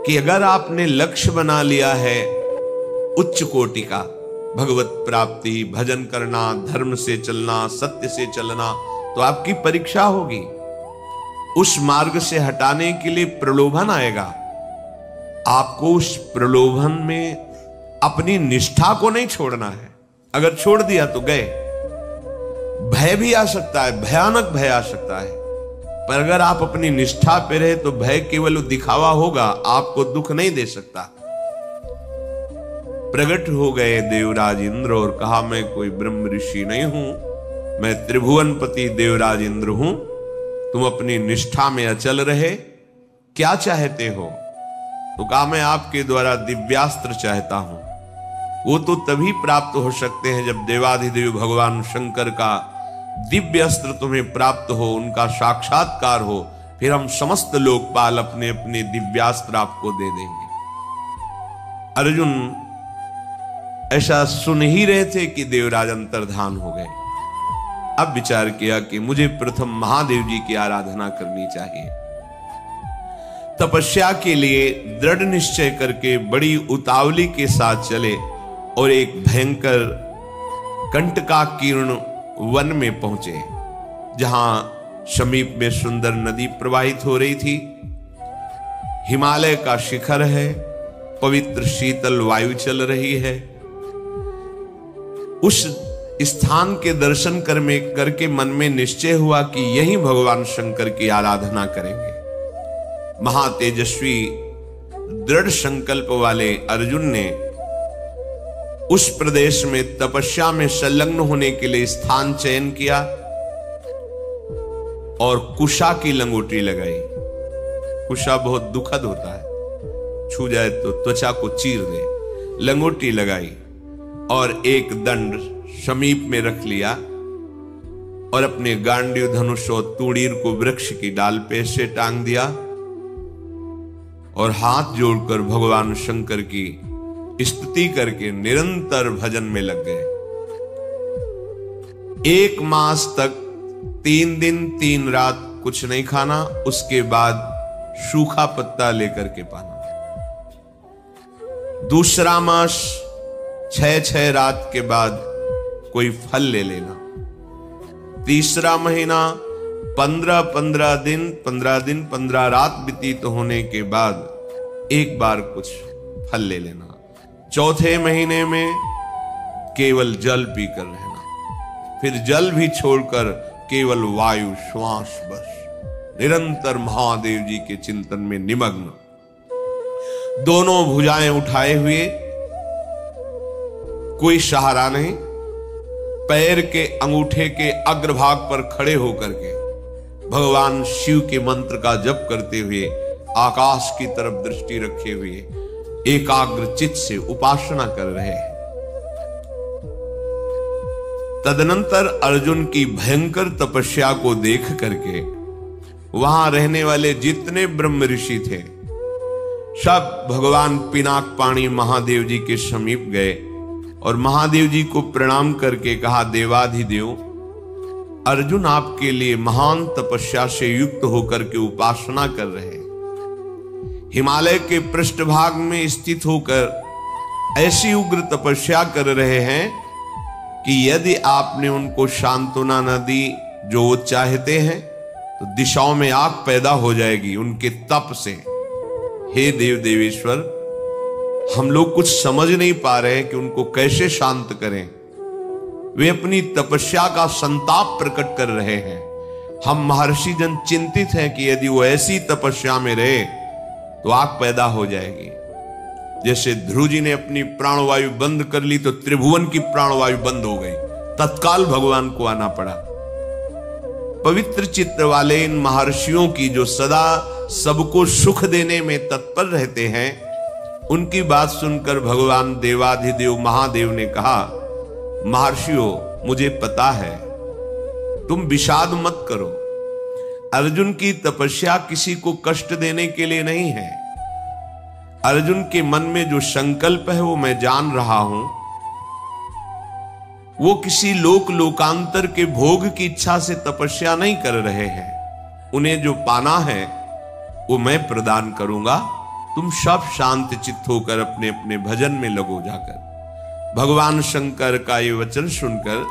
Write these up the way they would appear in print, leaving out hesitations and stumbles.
कि अगर आपने लक्ष्य बना लिया है उच्च कोटि का, भगवत प्राप्ति, भजन करना, धर्म से चलना, सत्य से चलना, तो आपकी परीक्षा होगी। उस मार्ग से हटाने के लिए प्रलोभन आएगा। आपको उस प्रलोभन में अपनी निष्ठा को नहीं छोड़ना है। अगर छोड़ दिया तो गए। भय भी आ सकता है, भयानक भय आ सकता है, पर अगर आप अपनी निष्ठा पे रहे तो भय केवल दिखावा होगा, आपको दुख नहीं दे सकता। प्रकट हो गए देवराज इंद्र और कहा, मैं कोई ब्रह्म ऋषि नहीं हूं, मैं त्रिभुवनपति देवराज इंद्र हूं। तुम अपनी निष्ठा में अचल रहे। क्या चाहते हो? तो कहा, मैं आपके द्वारा दिव्यास्त्र चाहता हूं। वो तो तभी प्राप्त हो सकते हैं जब देवाधिदेव भगवान शंकर का दिव्य अस्त्र तुम्हें प्राप्त हो, उनका साक्षात्कार हो, फिर हम समस्त लोकपाल अपने अपने दिव्यास्त्र आपको दे देंगे। अर्जुन ऐसा सुन ही रहे थे कि देवराज अंतर्धान हो गए। अब विचार किया कि मुझे प्रथम महादेव जी की आराधना करनी चाहिए। तपस्या के लिए दृढ़ निश्चय करके बड़ी उतावली के साथ चले और एक भयंकर कंटकाकीर्ण वन में पहुंचे, जहां समीप में सुंदर नदी प्रवाहित हो रही थी। हिमालय का शिखर है, पवित्र शीतल वायु चल रही है। उस स्थान के दर्शन करके मन में निश्चय हुआ कि यही भगवान शंकर की आराधना करेंगे। महातेजस्वी दृढ़ संकल्प वाले अर्जुन ने उस प्रदेश में तपस्या में संलग्न होने के लिए स्थान चयन किया और कुशा की लंगोटी लगाई। कुशा बहुत दुखद होता है, छू जाए तो त्वचा को चीर दे। लंगोटी लगाई और एक दंड समीप में रख लिया और अपने गांडीव धनुष और तूड़ीर को वृक्ष की डाल पे से टांग दिया और हाथ जोड़कर भगवान शंकर की स्तुति करके निरंतर भजन में लग गए। 1 मास तक 3 दिन 3 रात कुछ नहीं खाना, उसके बाद सूखा पत्ता लेकर के पाना। दूसरा मास 6 रात के बाद कोई फल ले लेना। तीसरा महीना 15 दिन 15 रात व्यतीत होने के बाद एक बार कुछ फल ले लेना। चौथे महीने में केवल जल पीकर रहना, फिर जल भी छोड़कर केवल वायु श्वास बस। निरंतर महादेव जी के चिंतन में निमग्न, दोनों भुजाएं उठाए हुए, कोई सहारा नहीं, पैर के अंगूठे के अग्रभाग पर खड़े होकर के भगवान शिव के मंत्र का जप करते हुए आकाश की तरफ दृष्टि रखे हुए एकाग्र चित्त से उपासना कर रहे हैं। तदनंतर अर्जुन की भयंकर तपस्या को देख करके वहां रहने वाले जितने ब्रह्म ऋषि थे सब भगवान पिनाक पाणी महादेव जी के समीप गए और महादेव जी को प्रणाम करके कहा, देवाधिदेव, अर्जुन आपके लिए महान तपस्या से युक्त होकर के उपासना कर रहे हैं। हिमालय के पृष्ठभाग में स्थित होकर ऐसी उग्र तपस्या कर रहे हैं कि यदि आपने उनको सांत्वना न दी जो वो चाहते हैं तो दिशाओं में आग पैदा हो जाएगी उनके तप से। हे देव देवेश्वर, हम लोग कुछ समझ नहीं पा रहे हैं कि उनको कैसे शांत करें। वे अपनी तपस्या का संताप प्रकट कर रहे हैं। हम महर्षि जन चिंतित हैं कि यदि वो ऐसी तपस्या में रहे तो आग पैदा हो जाएगी। जैसे ध्रुव जी ने अपनी प्राणवायु बंद कर ली तो त्रिभुवन की प्राणवायु बंद हो गई, तत्काल भगवान को आना पड़ा। पवित्र चित्त वाले इन महर्षियों की जो सदा सबको सुख देने में तत्पर रहते हैं, उनकी बात सुनकर भगवान देवाधिदेव महादेव ने कहा, महर्षियों, मुझे पता है, तुम विषाद मत करो। अर्जुन की तपस्या किसी को कष्ट देने के लिए नहीं है। अर्जुन के मन में जो संकल्प है वो मैं जान रहा हूं। वो किसी लोकांतर के भोग की इच्छा से तपस्या नहीं कर रहे हैं। उन्हें जो पाना है वो मैं प्रदान करूंगा। तुम सब शांत चित्त होकर अपने अपने भजन में लगो जाकर। भगवान शंकर का ये वचन सुनकर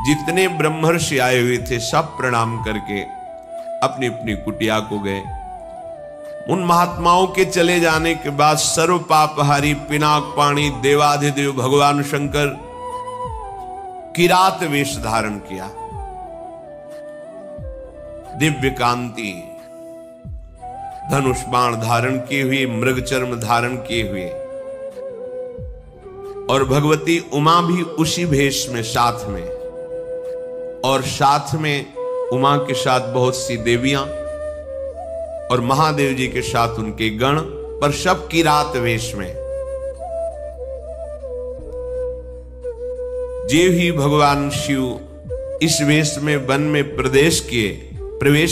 जितने ब्रह्मर्षि आए हुए थे सब प्रणाम करके अपनी अपनी कुटिया को गए। उन महात्माओं के चले जाने के बाद सर्व पापहारी पिनाक पाणी देवाधिदेव भगवान शंकर किरात वेश धारण किया, दिव्य कांति, धनुष बाण धारण किए हुए, मृग चर्म धारण किए हुए, और भगवती उमा भी उसी भेष में साथ में, और साथ में उमा के साथ बहुत सी देवियां और महादेव जी के साथ उनके गण, पर सब किरात वेश में। जे ही भगवान शिव इस वेश में वन में प्रवेश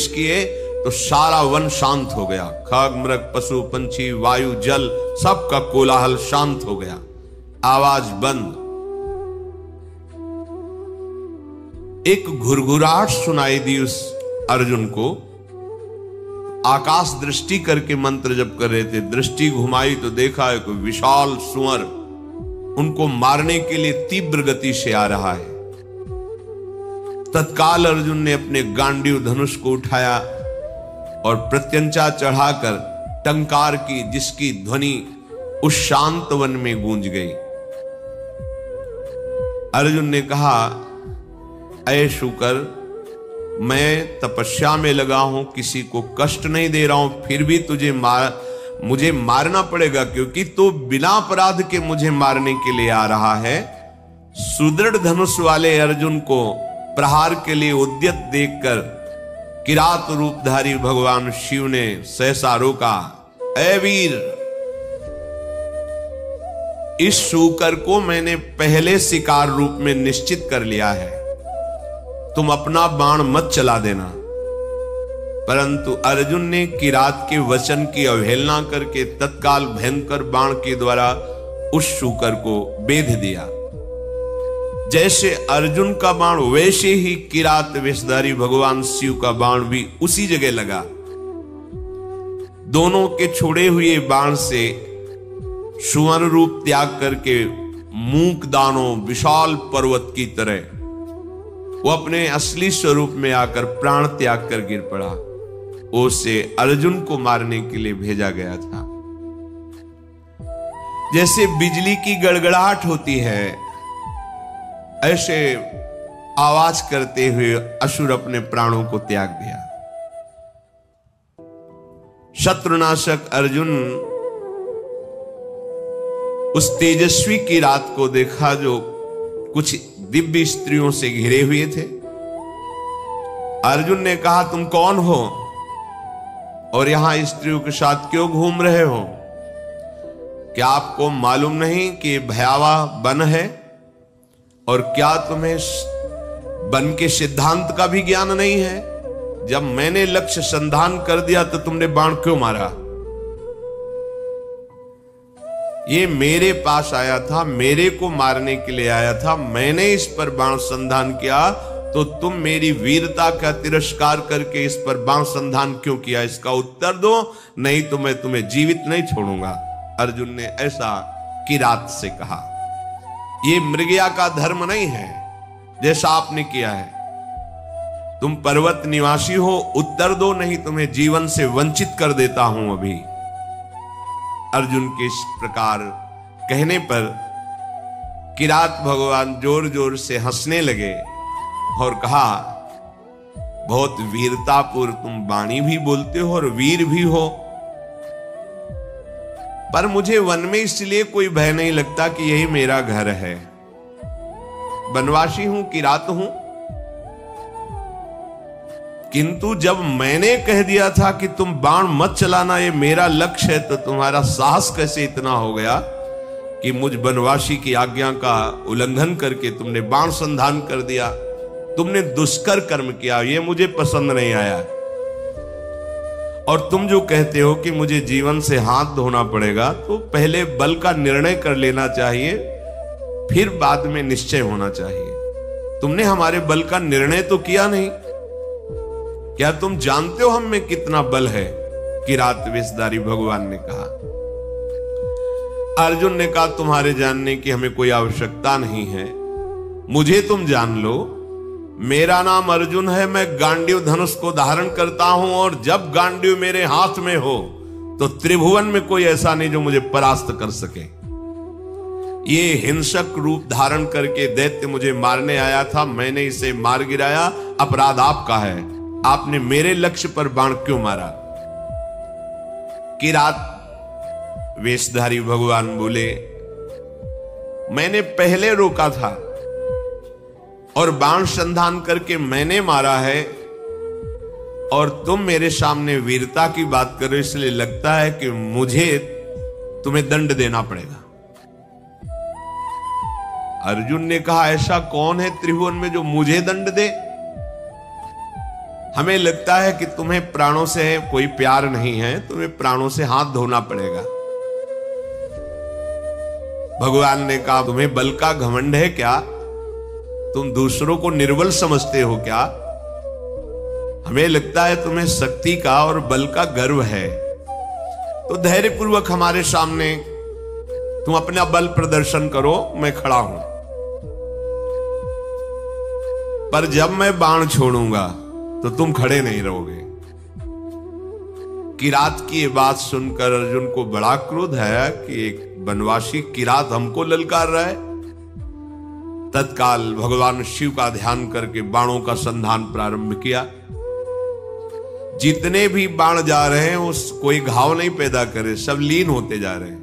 किए तो सारा वन शांत हो गया। खग मृग पशु पंछी वायु जल सबका कोलाहल शांत हो गया, आवाज बंद। एक घुरघुराहट सुनाई दी उस अर्जुन को। आकाश दृष्टि करके मंत्र जप कर रहे थे, दृष्टि घुमाई तो देखा एक विशाल सुअर उनको मारने के लिए तीव्र गति से आ रहा है। तत्काल अर्जुन ने अपने गांडीव धनुष को उठाया और प्रत्यंचा चढ़ाकर टंकार की, जिसकी ध्वनि उस शांत वन में गूंज गई। अर्जुन ने कहा, ऐ शुकर, मैं तपस्या में लगा हूं, किसी को कष्ट नहीं दे रहा हूं, फिर भी मुझे मारना पड़ेगा, क्योंकि तो बिना अपराध के मुझे मारने के लिए आ रहा है। सुदृढ़ धनुष वाले अर्जुन को प्रहार के लिए उद्यत देखकर किरात रूपधारी भगवान शिव ने सहसा रोका। ऐ वीर, इस शूकर को मैंने पहले शिकार रूप में निश्चित कर लिया है, तुम अपना बाण मत चला देना। परंतु अर्जुन ने किरात के वचन की अवहेलना करके तत्काल भयंकर बाण के द्वारा उस शूकर को बेध दिया। जैसे अर्जुन का बाण वैसे ही किरात वेशधारी भगवान शिव का बाण भी उसी जगह लगा। दोनों के छोड़े हुए बाण से सुवर्ण रूप त्याग करके मूक दानों विशाल पर्वत की तरह वो अपने असली स्वरूप में आकर प्राण त्याग कर गिर पड़ा। उसे अर्जुन को मारने के लिए भेजा गया था। जैसे बिजली की गड़गड़ाहट होती है, ऐसे आवाज करते हुए असुर अपने प्राणों को त्याग दिया। शत्रुनाशक अर्जुन उस तेजस्वी की रात को देखा जो कुछ दिव्य स्त्रियों से घिरे हुए थे। अर्जुन ने कहा, तुम कौन हो और यहां स्त्रियों के साथ क्यों घूम रहे हो? क्या आपको मालूम नहीं कि भयावह वन है? और क्या तुम्हें वन के सिद्धांत का भी ज्ञान नहीं है? जब मैंने लक्ष्य संधान कर दिया तो तुमने बाण क्यों मारा? ये मेरे पास आया था, मेरे को मारने के लिए आया था, मैंने इस पर बाण संधान किया, तो तुम मेरी वीरता का तिरस्कार करके इस पर बाण संधान क्यों किया? इसका उत्तर दो, नहीं तो मैं तुम्हें जीवित नहीं छोड़ूंगा। अर्जुन ने ऐसा किरात से कहा। ये मृगया का धर्म नहीं है जैसा आपने किया है। तुम पर्वत निवासी हो, उत्तर दो, नहीं तुम्हें जीवन से वंचित कर देता हूं अभी। अर्जुन के इस प्रकार कहने पर किरात भगवान जोर जोर से हंसने लगे और कहा, बहुत वीरतापूर्ण तुम वाणी भी बोलते हो और वीर भी हो, पर मुझे वन में इसलिए कोई भय नहीं लगता कि यही मेरा घर है। वनवासी हूं, किरात हूं, किंतु जब मैंने कह दिया था कि तुम बाण मत चलाना, ये मेरा लक्ष्य है, तो तुम्हारा साहस कैसे इतना हो गया कि मुझ वनवासी की आज्ञा का उल्लंघन करके तुमने बाण संधान कर दिया? तुमने दुष्कर कर्म किया, ये मुझे पसंद नहीं आया। और तुम जो कहते हो कि मुझे जीवन से हाथ धोना पड़ेगा, तो पहले बल का निर्णय कर लेना चाहिए, फिर बाद में निश्चय होना चाहिए। तुमने हमारे बल का निर्णय तो किया नहीं। क्या तुम जानते हो हम में कितना बल है? किरात वेशधारी भगवान ने कहा। अर्जुन ने कहा तुम्हारे जानने की हमें कोई आवश्यकता नहीं है, मुझे तुम जान लो। मेरा नाम अर्जुन है, मैं गांडीव धनुष को धारण करता हूं और जब गांडीव मेरे हाथ में हो तो त्रिभुवन में कोई ऐसा नहीं जो मुझे परास्त कर सके। ये हिंसक रूप धारण करके दैत्य मुझे मारने आया था, मैंने इसे मार गिराया, अपराध आपका है, आपने मेरे लक्ष्य पर बाण क्यों मारा। किरात वेशधारी भगवान बोले मैंने पहले रोका था और बाण संधान करके मैंने मारा है और तुम मेरे सामने वीरता की बात करो, इसलिए लगता है कि मुझे तुम्हें दंड देना पड़ेगा। अर्जुन ने कहा ऐसा कौन है त्रिभुवन में जो मुझे दंड दे? हमें लगता है कि तुम्हें प्राणों से कोई प्यार नहीं है, तुम्हें प्राणों से हाथ धोना पड़ेगा। भगवान ने कहा तुम्हें बल का घमंड है क्या? तुम दूसरों को निर्बल समझते हो क्या? हमें लगता है तुम्हें शक्ति का और बल का गर्व है, तो धैर्यपूर्वक हमारे सामने तुम अपना बल प्रदर्शन करो, मैं खड़ा हूं। पर जब मैं बाण छोड़ूंगा तो तुम खड़े नहीं रहोगे। किरात की ये बात सुनकर अर्जुन को बड़ा क्रोध है कि एक वनवासी किरात हमको ललकार रहा है। तत्काल भगवान शिव का ध्यान करके बाणों का संधान प्रारंभ किया। जितने भी बाण जा रहे हैं उस कोई घाव नहीं पैदा करे, सब लीन होते जा रहे हैं।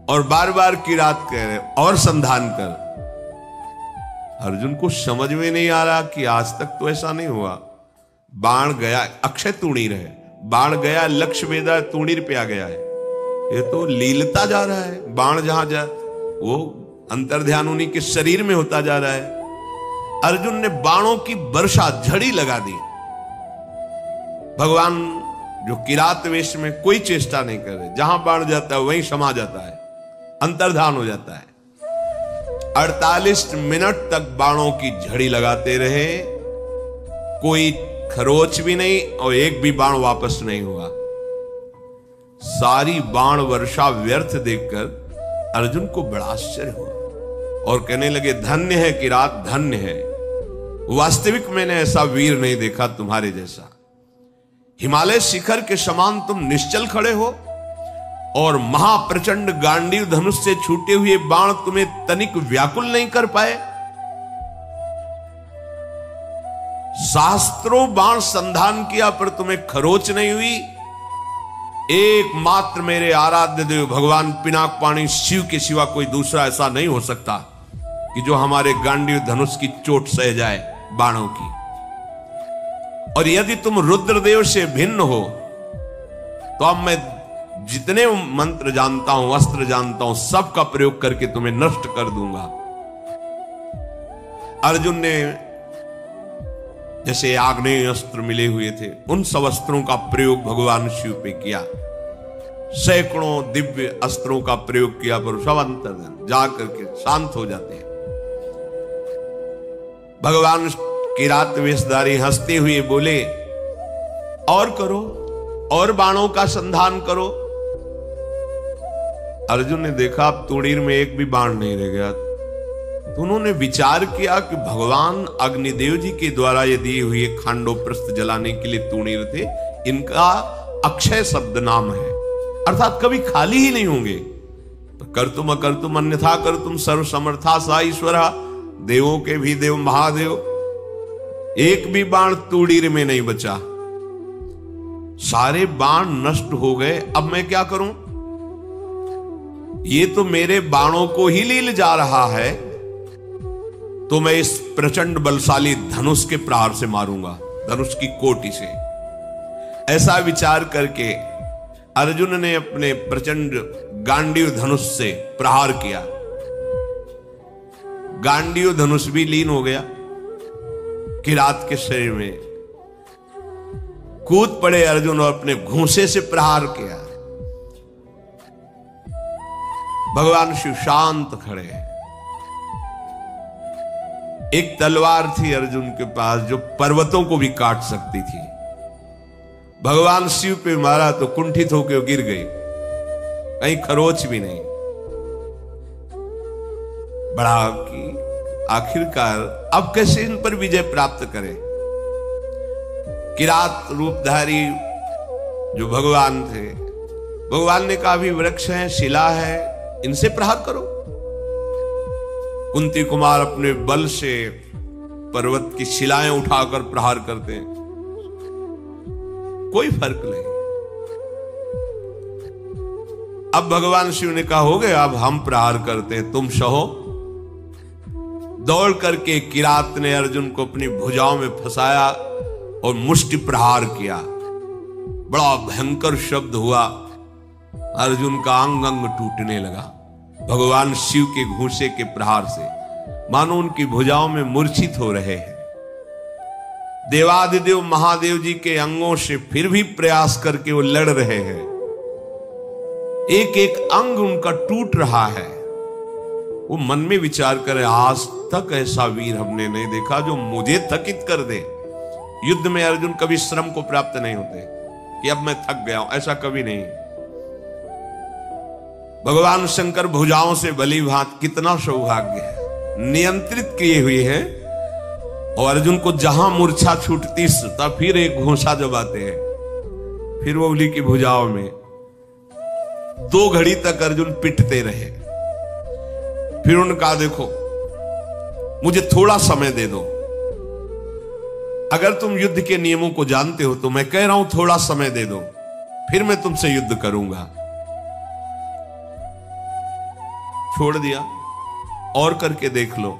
और बार बार किरात कह रहे और संधान कर। अर्जुन को समझ में नहीं आ रहा कि आज तक तो ऐसा नहीं हुआ। बाण गया, अक्षय तूणीर है, बाण गया लक्ष्य वेदा तूणीर पे आ गया है। ये तो लीलता जा रहा है, बाण जहां जा वो अंतर्ध्यान उन्हीं के शरीर में होता जा रहा है। अर्जुन ने बाणों की वर्षा झड़ी लगा दी। भगवान जो किरात वेश में कोई चेष्टा नहीं कर रहे, जहां बाण जाता है वहीं समा जाता है, अंतर्धान हो जाता है। 48 मिनट तक बाणों की झड़ी लगाते रहे, कोई खरोच भी नहीं और एक भी बाण वापस नहीं हुआ। सारी बाण वर्षा व्यर्थ देखकर अर्जुन को बड़ा आश्चर्य हुआ और कहने लगे धन्य है किरात, धन्य है। वास्तविक मैंने ऐसा वीर नहीं देखा तुम्हारे जैसा। हिमालय शिखर के समान तुम निश्चल खड़े हो और महाप्रचंड गांडीव धनुष से छूटे हुए बाण तुम्हें तनिक व्याकुल नहीं कर पाए। शास्त्रों बाण संधान किया पर तुम्हें खरोच नहीं हुई। एकमात्र मेरे आराध्य देव भगवान पिनाक पाणी शिव के सिवा कोई दूसरा ऐसा नहीं हो सकता कि जो हमारे गांडीव धनुष की चोट सह जाए बाणों की। और यदि तुम रुद्रदेव से भिन्न हो तो अब मैं जितने मंत्र जानता हूं, अस्त्र जानता हूं, सबका प्रयोग करके तुम्हें नष्ट कर दूंगा। अर्जुन ने जैसे आग्नेय अस्त्र मिले हुए थे उन सब अस्त्रों का प्रयोग भगवान शिव पे किया। सैकड़ों दिव्य अस्त्रों का प्रयोग किया पर सब अंतर्धान जाकर के शांत हो जाते हैं। भगवान किरात वेशधारी हंसते हुए बोले और करो, और बाणों का संधान करो। अर्जुन ने देखा अब तूणीर में एक भी बाण नहीं रह गया, तो उन्होंने विचार किया कि भगवान अग्निदेव जी के द्वारा ये दिए हुए खांडोप्रस्थ जलाने के लिए तूणीर थे, इनका अक्षय शब्द नाम है, अर्थात कभी खाली ही नहीं होंगे। कर तुम अकर तुम अन्यथा कर तुम सर्व समर्था सा ईश्वरा, देवों के भी देव महादेव। एक भी बाण तूणीर में नहीं बचा, सारे बाण नष्ट हो गए। अब मैं क्या करूं? ये तो मेरे बाणों को ही लील जा रहा है, तो मैं इस प्रचंड बलशाली धनुष के प्रहार से मारूंगा, धनुष की कोटि से। ऐसा विचार करके अर्जुन ने अपने प्रचंड गांडीव धनुष से प्रहार किया। गांडीव धनुष भी लीन हो गया किरात के शरीर में। कूद पड़े अर्जुन और अपने घूंसे से प्रहार किया। भगवान शिव शांत खड़े हैं। एक तलवार थी अर्जुन के पास जो पर्वतों को भी काट सकती थी। भगवान शिव पे मारा तो कुंठित होकर गिर गई, कहीं खरोच भी नहीं। बड़ा कि आखिरकार अब कैसे इन पर विजय प्राप्त करें। किरात रूपधारी जो भगवान थे, भगवान ने कहा भी वृक्ष है, शिला है, इनसे प्रहार करो। कुंती कुमार अपने बल से पर्वत की शिलाएं उठाकर प्रहार करते हैं, कोई फर्क नहीं। अब भगवान शिव ने कहा हो गया, अब हम प्रहार करते हैं, तुम सहो। दौड़ करके किरात ने अर्जुन को अपनी भुजाओं में फंसाया और मुष्टि प्रहार किया। बड़ा भयंकर शब्द हुआ, अर्जुन का अंग अंग टूटने लगा भगवान शिव के घूंसे के प्रहार से, मानो उनकी भुजाओं में मूर्छित हो रहे हैं। देवादिदेव महादेव जी के अंगों से फिर भी प्रयास करके वो लड़ रहे हैं, एक एक अंग उनका टूट रहा है। वो मन में विचार करे, आज तक ऐसा वीर हमने नहीं देखा जो मुझे थकित कर दे। युद्ध में अर्जुन कभी श्रम को प्राप्त नहीं होते कि अब मैं थक गया हूं, ऐसा कभी नहीं। भगवान शंकर भुजाओं से भली भांति, कितना सौभाग्य है, नियंत्रित किए हुए हैं। और अर्जुन को जहां मूर्छा छूटती तब फिर एक घोंसा जबाते हैं, फिर वो उली की भुजाओं में 2 घड़ी तक अर्जुन पिटते रहे। फिर उनका देखो, मुझे थोड़ा समय दे दो, अगर तुम युद्ध के नियमों को जानते हो तो मैं कह रहा हूं थोड़ा समय दे दो, फिर मैं तुमसे युद्ध करूंगा। छोड़ दिया, और करके देख लो।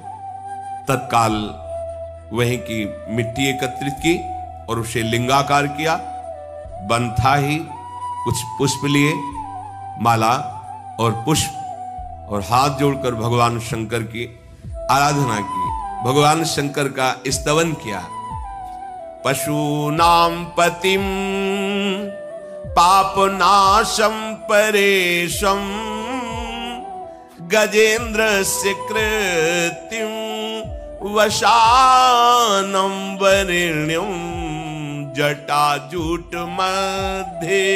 तत्काल वहीं की मिट्टी एकत्रित की और उसे लिंगाकार किया। बन था ही, कुछ पुष्प लिए, माला और पुष्प, और हाथ जोड़कर भगवान शंकर की आराधना की, भगवान शंकर का स्तवन किया। पशूनां पतिं पापनाशं परेशं गजेन्द्रस्य कृतिं वशानं वरेण्यं जटाजूट मध्ये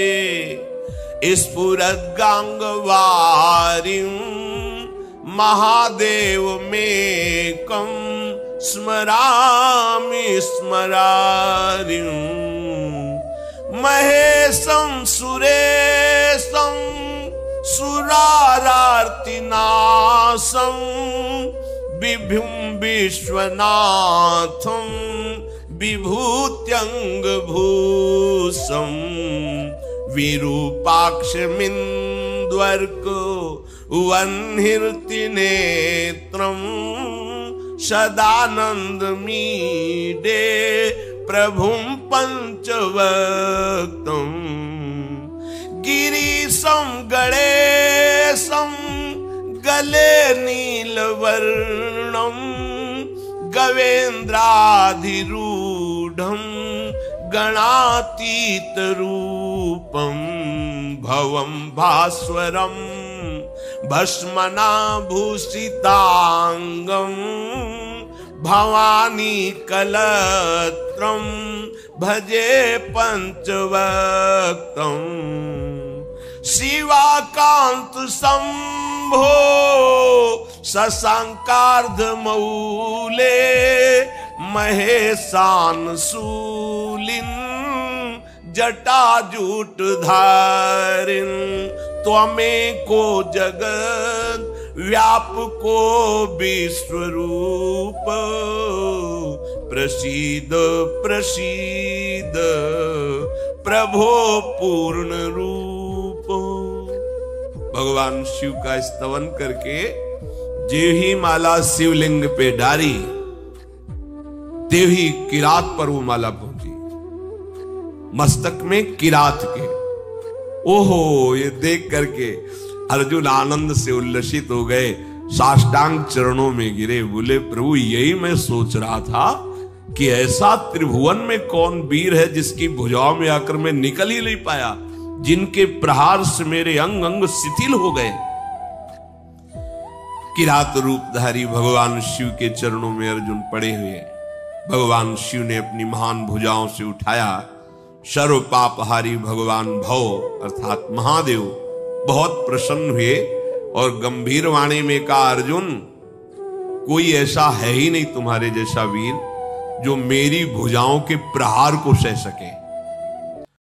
स्फुरद्गांगवारिं महादेवमेकं स्मरामि स्मरारिं महेशं सुरेशं सुरारार्तिनाशं विभुं विश्वनाथं विभूत्यंगभूषं विरूपाक्षमिन्द्वर्को वह्निर्तिनेत्रं सदानन्दमीडे प्रभुं पंचवक्तं गिरीशं गणेशं गले नीलवर्णं गवेन्द्राधिरूढं गणातीतरूपं भवं भास्वरं भस्मनाभूषितांगं भवानी कलत्रं भजे पंचवक्तं शिवाकांत शंभो शशांकार्धमौले महेशान शूलिन जटाजूट धारिन त्वमेको जगत व्यापको विश्वरूप प्रसीद प्रसीद प्रभो पूर्ण रूप। भगवान शिव का स्तवन करके जे ही माला शिवलिंग पे डारी, देव ही किरात पर वो माला पहुंची, मस्तक में किरात के। ओहो, ये देख करके अर्जुन आनंद से उल्लसित हो गए, साष्टांग चरणों में गिरे, बोले प्रभु यही मैं सोच रहा था कि ऐसा त्रिभुवन में कौन वीर है जिसकी भुजाओं में आकर मैं निकल ही नहीं पाया, जिनके प्रहार से मेरे अंग अंग शिथिल हो गए। किरात रूपधारी भगवान शिव के चरणों में अर्जुन पड़े हुए, भगवान शिव ने अपनी महान भुजाओं से उठाया सर्व पापहारी भगवान भव अर्थात महादेव बहुत प्रसन्न हुए और गंभीर वाणी में कहा, अर्जुन कोई ऐसा है ही नहीं तुम्हारे जैसा वीर जो मेरी भुजाओं के प्रहार को सह सके।